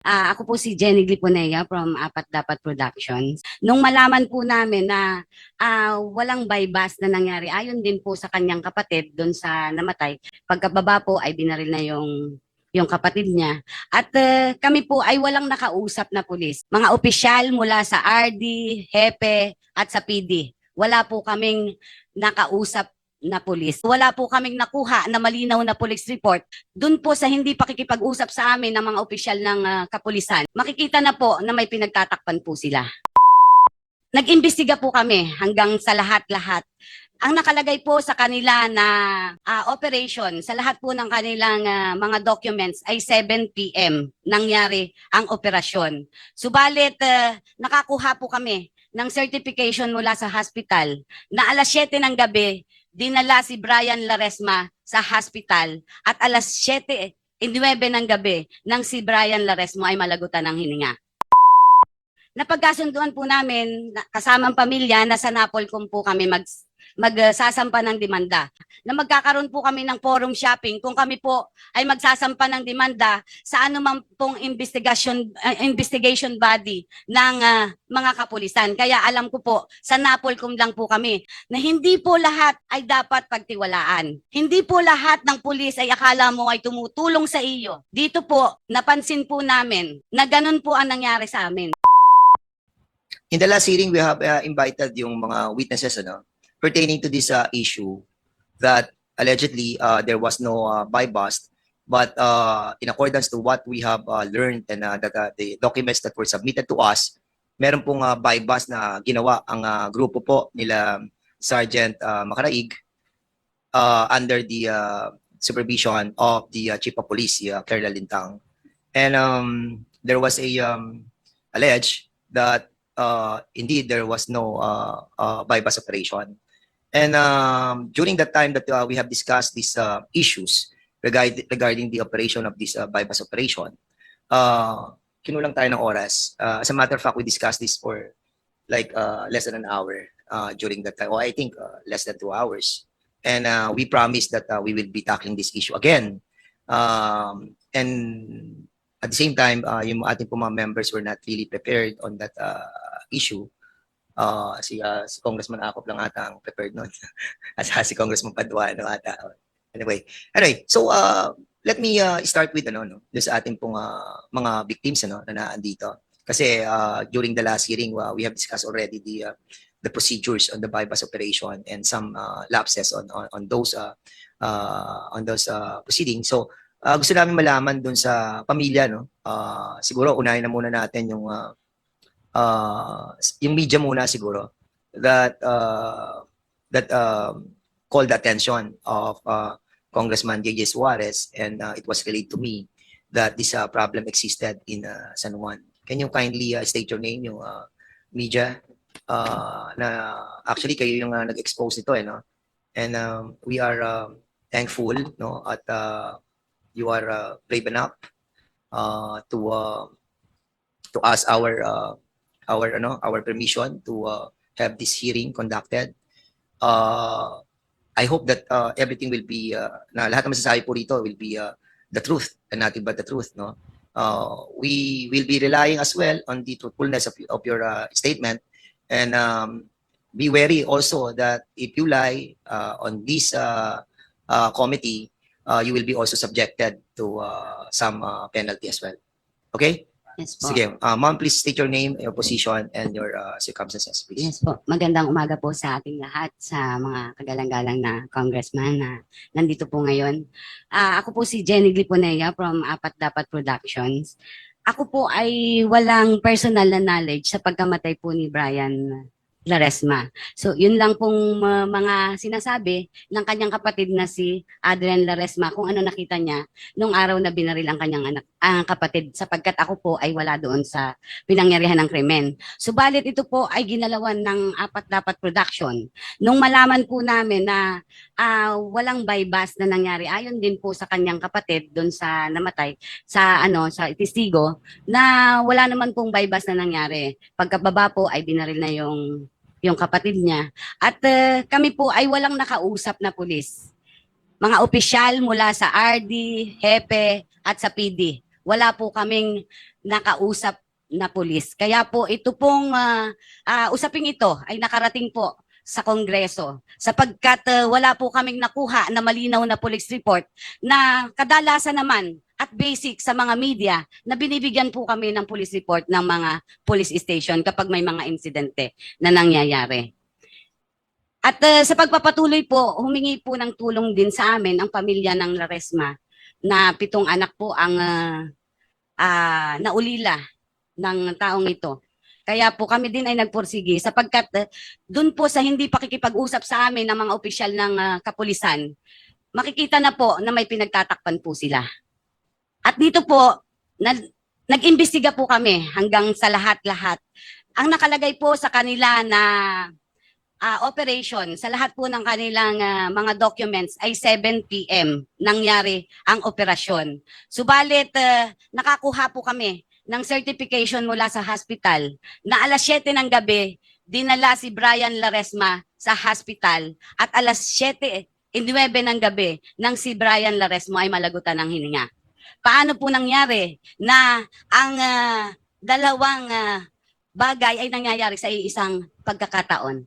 Ako po si Jenny Gliponea from Apat Dapat Productions. Nung malaman po namin na walang bypass na nangyari, ayon din po sa kanyang kapatid doon sa namatay, pagkababa po ay binaril na yung kapatid niya. At kami po ay walang nakausap na pulis. Mga opisyal mula sa RD, HEPE at sa PD. Wala po kaming nakausap na pulis. Wala po kaming nakuha na malinaw na police report dun po sa hindi pakikipag-usap sa amin ng mga opisyal ng kapulisan, makikita na po na may pinagtatakpan po sila. Nag-imbestiga po kami hanggang sa lahat-lahat. Ang nakalagay po sa kanila na operation, sa lahat po ng kanilang mga documents ay 7 p.m. nangyari ang operasyon. Subalit, nakakuha po kami ng certification mula sa hospital na alas 7 ng gabi, dinala si Brian Laresma sa hospital at alas 7:09 ng gabi nang si Brian Laresma ay malagutan ng hininga. Napagkasunduan po namin kasamang pamilya na sa Napolcom po kami magsasampa ng demanda. Na magkakaroon po kami ng forum shopping kung kami po ay magsasampa ng demanda sa anumang pong investigation body ng mga kapulisan. Kaya alam ko po, sa Napolcom lang po kami na hindi po lahat ay dapat pagtiwalaan. Hindi po lahat ng pulis ay akala mo ay tumutulong sa iyo. Dito po, napansin po namin na ganun po ang nangyari sa amin. In the last hearing, we have invited yung mga witnesses pertaining to this issue that allegedly there was no bypass, but in accordance to what we have learned and the documents that were submitted to us, meron pong bypass na ginawa ang grupo po nila Sergeant Macaraig under the supervision of the Chief of Police, Claire Lintang. And there was a alleged that indeed there was no bypass operation. And during that time that we have discussed these issues regarding the operation of this bypass operation, kinulang tayo ng oras. As a matter of fact, we discussed this for like less than an hour during that time, or I think less than 2 hours. And we promised that we will be tackling this issue again. And at the same time, yung ating po mga members were not really prepared on that issue. Si Congressman Acop lang ata ang prepared nun. At si Congressman Paduano ata. Anyway, so let me start with sa ating pong mga victims na naandito. Kasi during the last hearing, we have discussed already the procedures on the bypass operation and some lapses on those proceedings. So gusto namin malaman dun sa pamilya, siguro unahin na muna natin yung media muna siguro that called the attention of Congressman J.J. Suarez, and it was relayed to me that this problem existed in San Juan. Can you kindly state your name, yung media, na actually kayo yung nag-expose nito, and we are thankful, at you are brave enough to ask our permission to have this hearing conducted. I hope that everything will be na lahat ng masasabi po rito will be the truth and nothing but the truth, we will be relying as well on the truthfulness of your statement, and be wary also that if you lie on this committee, you will be also subjected to some penalty as well. Okay? Yes po. Sige, ma'am, please state your name, your position, and your circumstances, please. Yes po. Magandang umaga po sa ating lahat, sa mga kagalang-galang na congressman na nandito po ngayon. Ako po si Jenny Gliponea from Apat Dapat Productions. Ako po ay walang personal na knowledge sa pagkamatay po ni Brian Laresma. So, yun lang pong mga sinasabi ng kanyang kapatid na si Adrian Laresma kung ano nakita niya nung araw na binaril ang kanyang anak, ang kapatid, sapagkat ako po ay wala doon sa pinangyarihan ng krimen. Subalit ito po ay ginalawan ng Apat Dapat Production. Nung malaman po namin na walang bypass na nangyari, ayon din po sa kanyang kapatid doon sa namatay, sa testigo, na wala naman pong bypass na nangyari. Pagkababa po ay binaril na yung kapatid niya. At kami po ay walang nakausap na pulis. Mga opisyal mula sa RD, HEPE at sa PD. wala po kaming nakausap na pulis. Kaya po ito pong usaping ito ay nakarating po sa Kongreso sapagkat wala po kaming nakuha na malinaw na police report na kadalasan naman at basic sa mga media na binibigyan po kami ng police report ng mga police station kapag may mga insidente na nangyayari. At sa pagpapatuloy po, humingi po ng tulong din sa amin ang pamilya ng Laresma na 7 anak po ang naulila ng taong ito. Kaya po kami din ay nagpursige sapagkat dun po sa hindi pakikipag-usap sa amin ng mga opisyal ng kapulisan, makikita na po na may pinagtatakpan po sila. At dito po, nag-imbestiga po kami hanggang sa lahat-lahat. Ang nakalagay po sa kanila na operation, sa lahat po ng kanilang mga documents ay 7 p.m. nangyari ang operasyon. Subalit, nakakuha po kami ng certification mula sa hospital na alas 7 ng gabi, dinala si Brian Laresma sa hospital at alas 7:09 ng gabi nang si Brian Laresma ay malagutan ng hininga. Paano po nangyari na ang dalawang bagay ay nangyayari sa isang pagkakataon?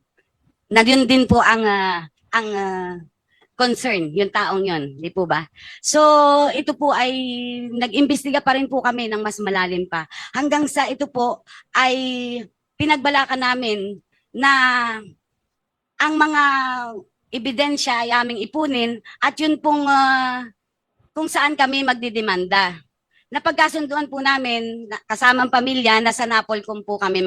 Na yun din po ang concern, yung taong yun, di po ba? So, ito po ay nag-imbestiga pa rin po kami ng mas malalim pa. Hanggang sa ito po ay pinagbalakan namin na ang mga ebidensya ay aming ipunin at yun pong kung saan kami magdidemanda. Napagkasunduan po namin kasamang pamilya na sa Napolcom po kami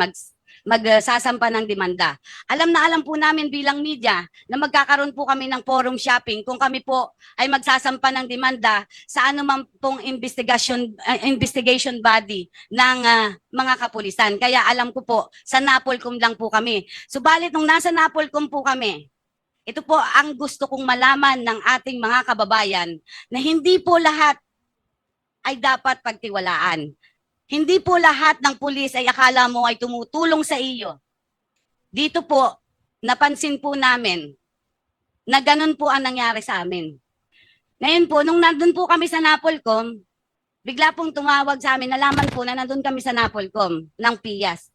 magsasampa ng demanda. Alam na alam po namin bilang media na magkakaroon po kami ng forum shopping kung kami po ay magsasampa ng demanda sa anumang pong investigation body ng mga kapulisan. Kaya alam ko po, sa Napolcom lang po kami. Subalit nung nasa Napolcom po kami, ito po ang gusto kong malaman ng ating mga kababayan na hindi po lahat ay dapat pagtiwalaan. Hindi po lahat ng pulis ay akala mo ay tumutulong sa iyo. Dito po, napansin po namin na ganun po ang nangyari sa amin. Ngayon po, nung nandun po kami sa Napolcom, bigla pong tumawag sa amin, nalaman po na nandun kami sa Napolcom ng PIAS.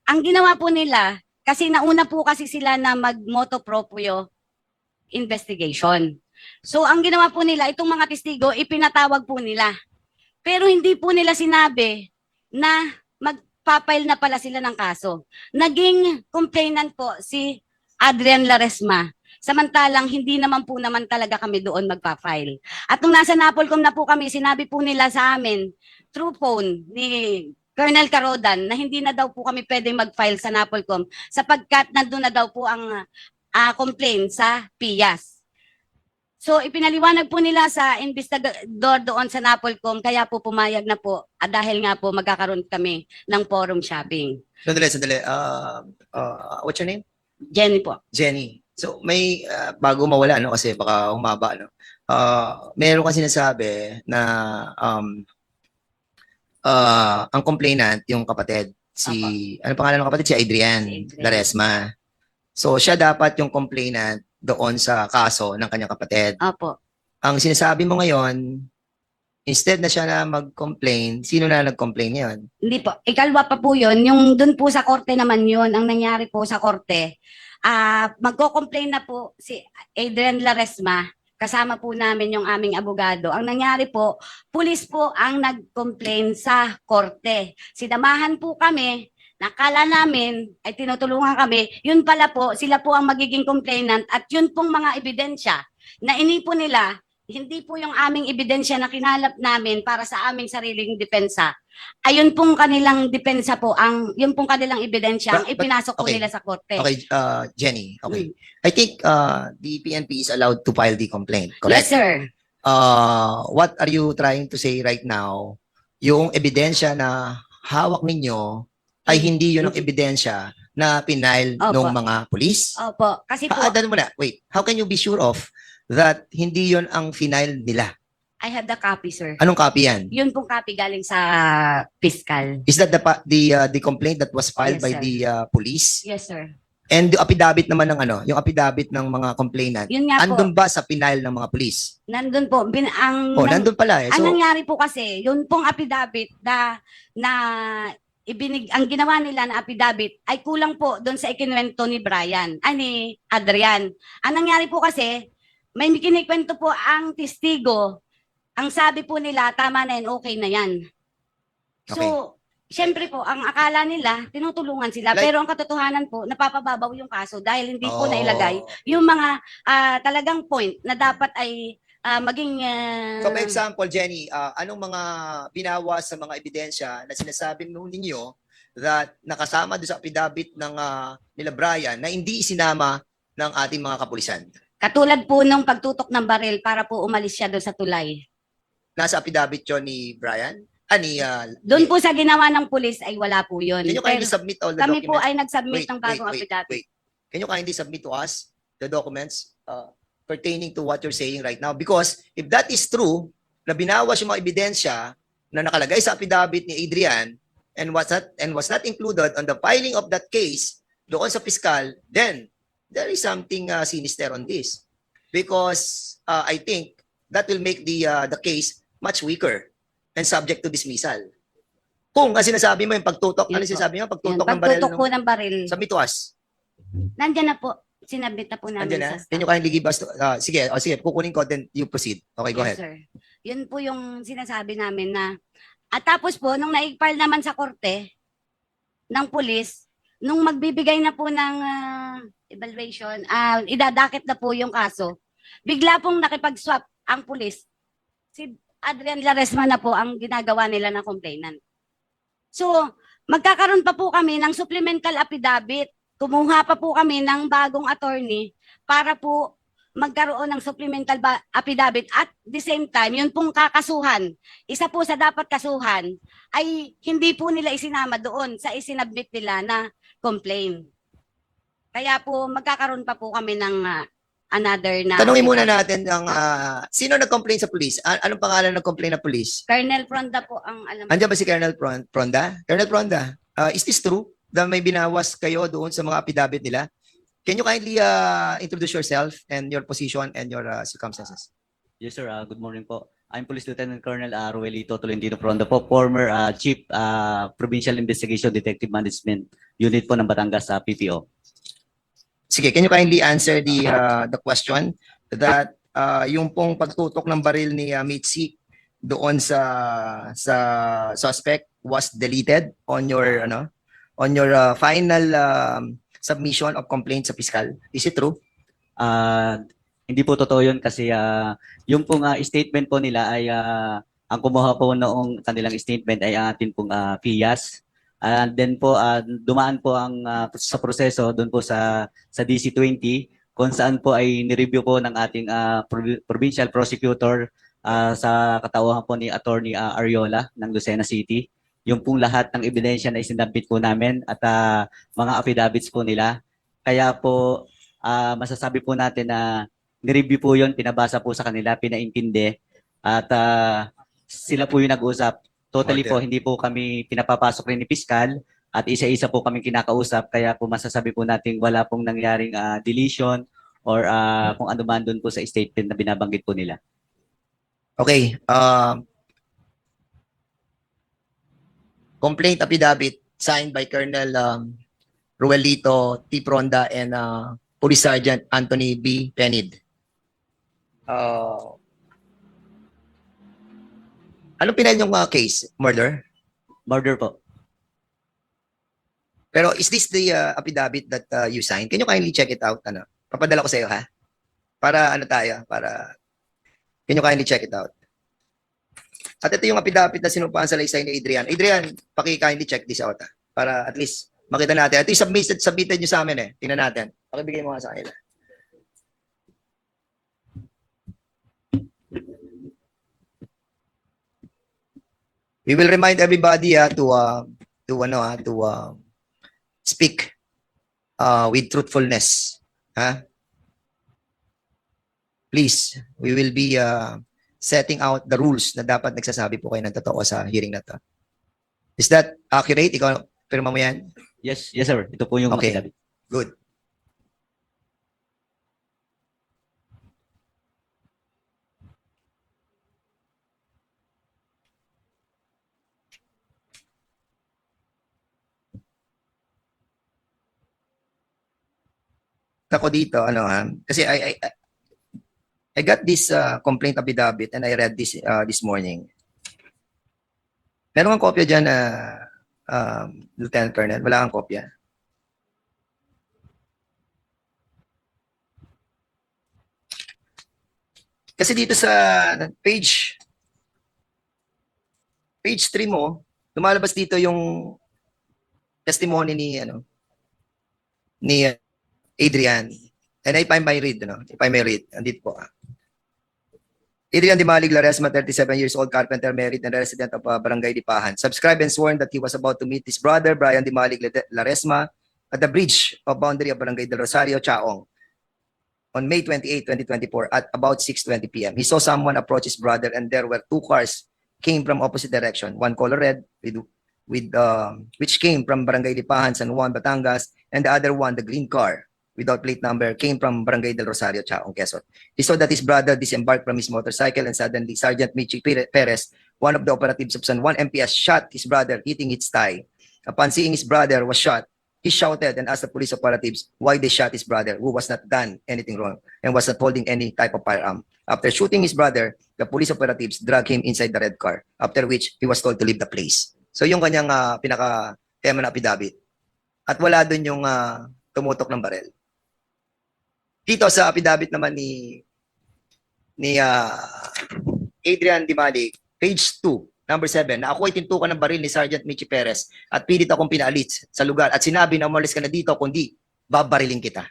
Ang ginawa po nila, kasi nauna po kasi sila na mag-motu proprio investigation. So ang ginawa po nila, itong mga testigo, ipinatawag po nila. Pero hindi po nila sinabi na magpapile na pala sila ng kaso. Naging complainant po si Adrian Laresma. Samantalang hindi naman po naman talaga kami doon magpa-file. At nung nasa Napolcom na po kami, sinabi po nila sa amin through phone ni Colonel Carodan na hindi na daw po kami pwedeng mag-file sa Napolcom sapagkat nandun na daw po ang complaint sa PIAS. So ipinaliwanag po nila sa investigador doon sa Napolcom kaya po pumayag na po dahil nga po magkakaroon kami ng forum shopping. Sandali. What's your name? Jenny po. Jenny. So may bago mawala no kasi baka humaba no. Meron kasi sinasabi na ang complainant yung kapatid ano pangalan ng kapatid si Adrian Laresma. So siya dapat yung complainant doon sa kaso ng kanyang kapatid. Opo. Ang sinasabi mo ngayon, instead na siya na mag-complain, sino na nag-complain ngayon? Hindi po. Ikalwa pa po yun. Yung dun po sa korte naman yun, ang nangyari po sa korte, magko-complain na po si Adrian Laresma, kasama po namin yung aming abogado. Ang nangyari po, pulis po ang nag-complain sa korte. Sinamahan po kami, nakala namin ay tinutulungan kami, yun pala po, sila po ang magiging complainant at yun pong mga ebidensya na inipon nila, hindi po yung aming ebidensya na kinalap namin para sa aming sariling depensa. Ayun pong kanilang depensa po, yun pong kanilang ebidensya ang ipinasok po okay. nila sa korte. Okay, Jenny, okay. I think the PNP is allowed to file the complaint, correct? Yes, sir. What are you trying to say right now? Yung ebidensya na hawak ninyo ay hindi yun ang ebidensya na pinail Opo. ng mga pulis? Opo, kasi po, Wait, how can you be sure of that hindi yun ang final nila? I have the copy, sir. Anong copy yan? Yun pong copy galing sa fiscal. Is that the complaint that was filed Yes, by sir. the police? Yes, sir. And yung affidavit naman ng ano, yung affidavit ng mga complainant, Yun nga po, andun ba sa final ng mga police? nandun po. Oh, nandun pala eh. Ang So, nangyari po kasi, yun pong affidavit na ang ginawa nila na affidavit ay kulang po doon sa ikinwento ni Brian, ay ni Adrian. Ang nangyari po kasi, may kinikwento po ang testigo. Ang sabi po nila, tama na yan, okay na yan. So, syempre po, ang akala nila, tinutulungan sila. Like- pero ang katotohanan po, napapababaw yung kaso dahil hindi po Oh. nailagay yung mga talagang point na dapat ay maging... So, for example, Jenny, anong mga binawas sa mga ebidensya na sinasabi ninyo that nakasama doon sa affidavit ng nila Brian na hindi isinama ng ating mga kapulisan? katulad po nung pagtutok ng baril para po umalis siya doon sa tulay. Nasa affidavit yun ni Brian? Doon po sa ginawa ng pulis ay wala po yun. Can you kindly Pero submit all the kami po documents? ay nag-submit ng bagong affidavit. Wait. Can you kindly submit to us the documents pertaining to what you're saying right now? Because if that is true, na binawas yung mga ebidensya na nakalagay sa affidavit ni Adrian and was not included on the filing of that case doon sa piskal, then there is something sinister on this. Because I think that will make the case much weaker and subject to dismissal. Kung ang sinasabi mo yung pagtutok, Yun ano po. sinasabi mo? Yun, Pagtutok ng baril. pagtutok po ng baril. Submit to us. Nandyan na po. Sinabit na po namin Andiyan na? sa staff. Can you kindly give us, sige, kukunin ko, then you proceed. Okay, go Yes, ahead. sir. Yun po yung sinasabi namin na at tapos po, nung na-file naman sa korte ng pulis, nung magbibigay na po ng evaluation, idadakit na po yung kaso, bigla pong nakipag-swap ang pulis. Si Adrian Laresma na po ang ginagawa nila ng complainant. So, magkakaroon pa po kami ng supplemental affidavit. Kumuha pa po kami ng bagong attorney para po magkaroon ng supplemental affidavit at the same time, yun pong kakasuhan, isa po sa dapat kasuhan ay hindi po nila isinama doon sa isinabmit nila na complaint. Kaya po magkakaroon pa po kami ng another na... Tanungin muna natin ang, sino nag-complain sa police? Anong pangalan ng complaint na police? Colonel Fronda po ang alam. Andiyan ba si Colonel Fronda? Colonel Fronda, is this true? Na may binawas kayo doon sa mga affidavit nila? Can you kindly introduce yourself and your position and your circumstances? Yes, sir. Good morning po. I'm Police Lieutenant Colonel Ruelito Tolentino Fronda po, former Chief Provincial Investigation Detective Management Unit po ng Batangas sa PPO. Sige, can you kindly answer the question that yung pong pagtutok ng baril ni Mitzi doon sa suspect was deleted on your final submission of complaint sa piskal? Is it true? Hindi po totoo yun kasi yung pong statement po nila ay ang kumuha po noong kanilang statement ay ang atin pong PIAS. And then po dumaan po ang sa proseso doon po sa DC-20 kung saan po ay nireview po ng ating provincial prosecutor sa katauhan po ni Attorney Ariola ng Lucena City. Yung pong lahat ng ebidensya na isinabit po namin at mga affidavits po nila. Kaya po masasabi po natin na nireview po yun, pinabasa po sa kanila, pinaintindi at sila po yung nag-usap. Totally Okay. po, hindi po kami pinapapasok rin ni Piskal at isa-isa po kami kinakausap. Kaya po masasabi po natin wala pong nangyaring deletion or kung ano man doon po sa statement na binabanggit po nila. Okay. Complaint affidavit signed by Colonel Ruelito T. Fronda and Police Sergeant Anthony B. Penid. Anong pinal yung case? Murder? Murder po. Pero is this the affidavit that you signed? Can you kindly check it out? Papadala ko sa iyo, ha? Para can you kindly check it out? At ito yung affidavit na sinumpaan sa laysay ni Adrian. Adrian, paki-kindly check this out, ha? Para at least makita natin. Ito yung submitted nyo sa amin, eh. Tingnan natin. Pakibigay mo nga sa kanila. We will remind everybody to speak with truthfulness. Please, we will be setting out the rules na dapat nagsasabi po kayo ng totoo sa hearing na to. Is that accurate? Ikaw, pirma mo yan? Yes, sir. Ito po yung Okay. affidavit. Good. ako dito, ano ha, kasi I got this complaint affidavit and I read this morning. Meron kang kopya dyan na Lieutenant Colonel? Wala kang kopya? Kasi dito sa page 3 mo, lumalabas dito yung testimony ni Adrian. And if I may read, andito po. Adrian Dimalig Laresma, 37 years old, carpenter, married, and resident of Barangay Lipahan. Subscribed and sworn that he was about to meet his brother, Brian Dimalig Laresma, at the bridge of boundary of Barangay del Rosario, Chaong, on May 28, 2024, at about 6:20 p.m. He saw someone approach his brother, and there were two cars came from opposite direction. One color red, which came from Barangay Lipahan, San Juan, Batangas, and the other one, the green car, without plate number, came from Barangay del Rosario, Chaong, Quezon. He saw that his brother disembarked from his motorcycle, and suddenly Sergeant Michi Perez, one of the operatives of San Juan MPS, shot his brother, hitting his thigh. Upon seeing his brother was shot, he shouted and asked the police operatives why they shot his brother, who was not done anything wrong and was not holding any type of firearm. After shooting his brother, the police operatives dragged him inside the red car, after which he was told to leave the place. So yung kanyang pinaka-tema na affidavit. At wala dun yung tumutok ng barel. Dito sa affidavit naman ni Adrian Dimalig, page 2, number 7, na ako ay tintukan ng baril ni Sergeant Michi Perez at pilit akong pinaalis sa lugar at sinabi na umalis ka na dito kundi babariling kita.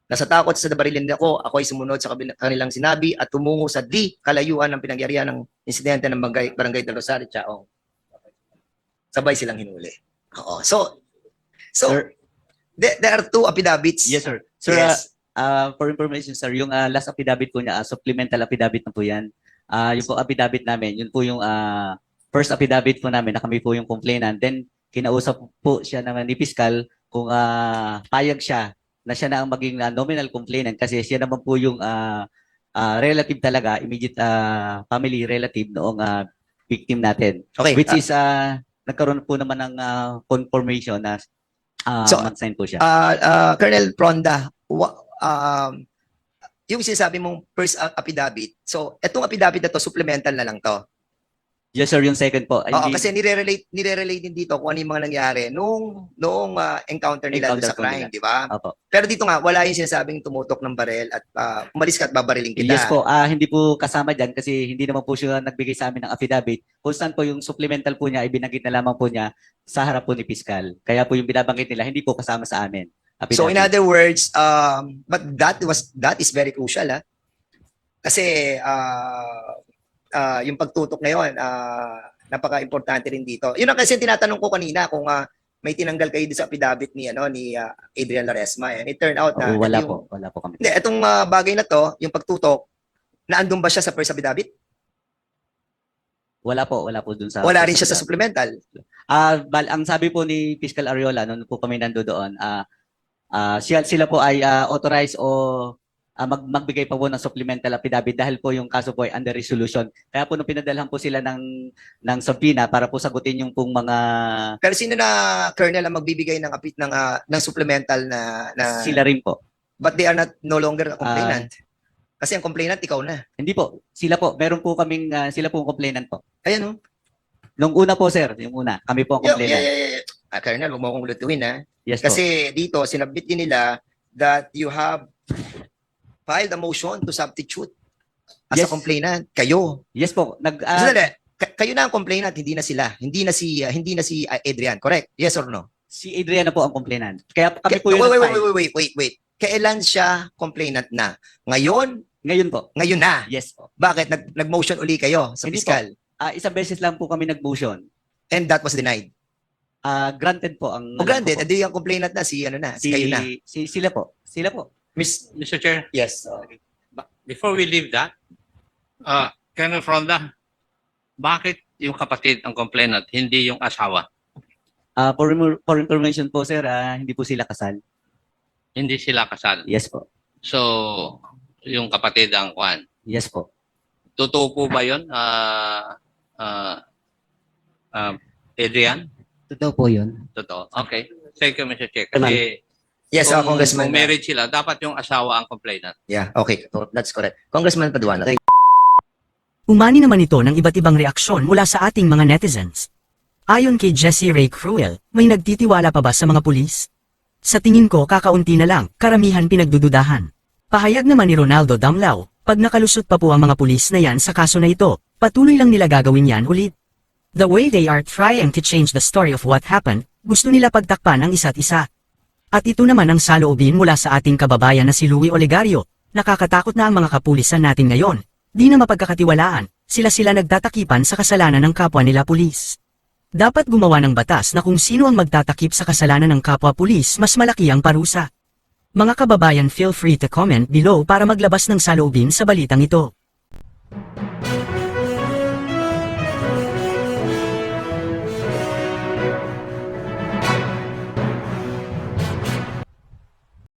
Nasa takot sa barilin ako ay sumunod sa kanilang sinabi at tumungo sa di kalayuan ng pinangyarihan ng insidente ng Barangay del Rosario, Chaong. Sabay silang hinuli. Oo. So Sir, there are two affidavits. yes, sir. Sir, Yes. for information, sir, yung last affidavit po niya, supplemental affidavit na po yan. Yung po affidavit namin, yun po yung first affidavit po namin na kami po yung complainant. Then, kinausap po siya naman ni Piskal kung payag siya na siya na ang maging nominal complainant kasi siya naman po yung relative talaga, immediate family relative noong victim natin. Okay. Which is, nagkaroon po naman ng confirmation na So, mag-sign po siya. Colonel Pronda, yung sinasabi mong first affidavit, so etong affidavit na to, supplemental na lang to. Yes, sir, yung second po. Oo, kasi nire-relate din dito kung ano yung mga nangyari noong encounter nila doon Encounter sa po crime, nila. di ba? Opo. Pero dito nga, wala yung sinasabing tumutok ng barel at umalis ka at babariling kita. Yes po, hindi po kasama dyan kasi hindi naman po siya nagbigay sa amin ng affidavit. Kung saan po yung supplemental po niya, ibinanggit na lamang po niya sa harap po ni Piskal. Kaya po yung binabanggit nila, hindi po kasama sa amin. Affidavit. So in other words, but that is very crucial, ha? Kasi yung pagtutok ngayon, napaka-importante rin dito. Yun ang kasi tinatanong ko kanina kung may tinanggal kayo sa affidavit ni Adrian Laresma. And it turned out na wala po kami. Hindi, itong bagay na to, yung pagtutok, naandun ba siya sa first affidavit? Wala po dun sa... Wala rin siya sa supplemental. Ang sabi po ni Fiscal Ariola, noon po kami nandoon, sila po ay authorized o magbigay pa po ng supplemental affidavit dahil po yung kaso po ay under resolution. Kaya po nung pinadalhan po sila ng subpoena para po sagutin yung pong mga... Pero sino na colonel ang magbibigay ng supplemental na Sila rin po. But they are no longer a complainant. Kasi ang complainant ikaw na. Hindi po. Sila po. Meron po kaming... sila po ang complainant po. Ayan, oh. Nung una po, sir. Yung una. Kami po ang complainant. Yeah. Colonel, huwag mo akong lutuin, ha? Yes po. Kasi dito, sinabit din nila that you have filed a motion to substitute as a Yes. complainant. Kayo. Yes po. Sandali, kayo na ang complainant, hindi na sila. Hindi na si Adrian, correct? Yes or no? Si Adriana po ang complainant. Kaya kami po yung Wait. Kailan siya complainant na? Ngayon? Ngayon po. Ngayon na. Yes po. Bakit? Nag-motion uli kayo sa Hindi fiscal? Isang beses lang po kami nag-motion. And that was denied. Granted po ang... Granted, po. edi ang complainant na, kayo na. Sila po. Mr. Chair, Yes. before we leave that, Colonel Fronda, bakit yung kapatid ang complainant, hindi yung asawa? For information po, sir, hindi po sila kasal. Hindi sila kasal. Yes po. So, yung kapatid ang kwan. Yes po. Totoo po ba yun, Adrian? Totoo po yun. Totoo. Okay. Thank you, Mr. Chair. Kasi Yes, Congressman. Kung married sila, dapat yung asawa ang complainant. Yeah, okay. That's correct. Congressman Paduano. Umani naman ito ng iba't ibang reaksyon mula sa ating mga netizens. Ayon kay Jessie Ray Cruel, may nagtitiwala pa ba sa mga pulis? Sa tingin ko kakaunti na lang, karamihan pinagdududahan. Pahayag naman ni Ronaldo Damlao, pag nakalusot pa po ang mga pulis na yan sa kaso na ito, patuloy lang nila gagawin yan ulit. The way they are trying to change the story of what happened, gusto nila pagtakpan ang isa't isa. At ito naman ang saloobin mula sa ating kababayan na si Louie Olegario. Nakakatakot na ang mga kapulisan natin ngayon. Di na mapagkakatiwalaan, sila nagtatakipan sa kasalanan ng kapwa nila pulis. Dapat gumawa ng batas na kung sino ang magtatakip sa kasalanan ng kapwa pulis mas malaki ang parusa. Mga kababayan, feel free to comment below para maglabas ng saloobin sa balitang ito.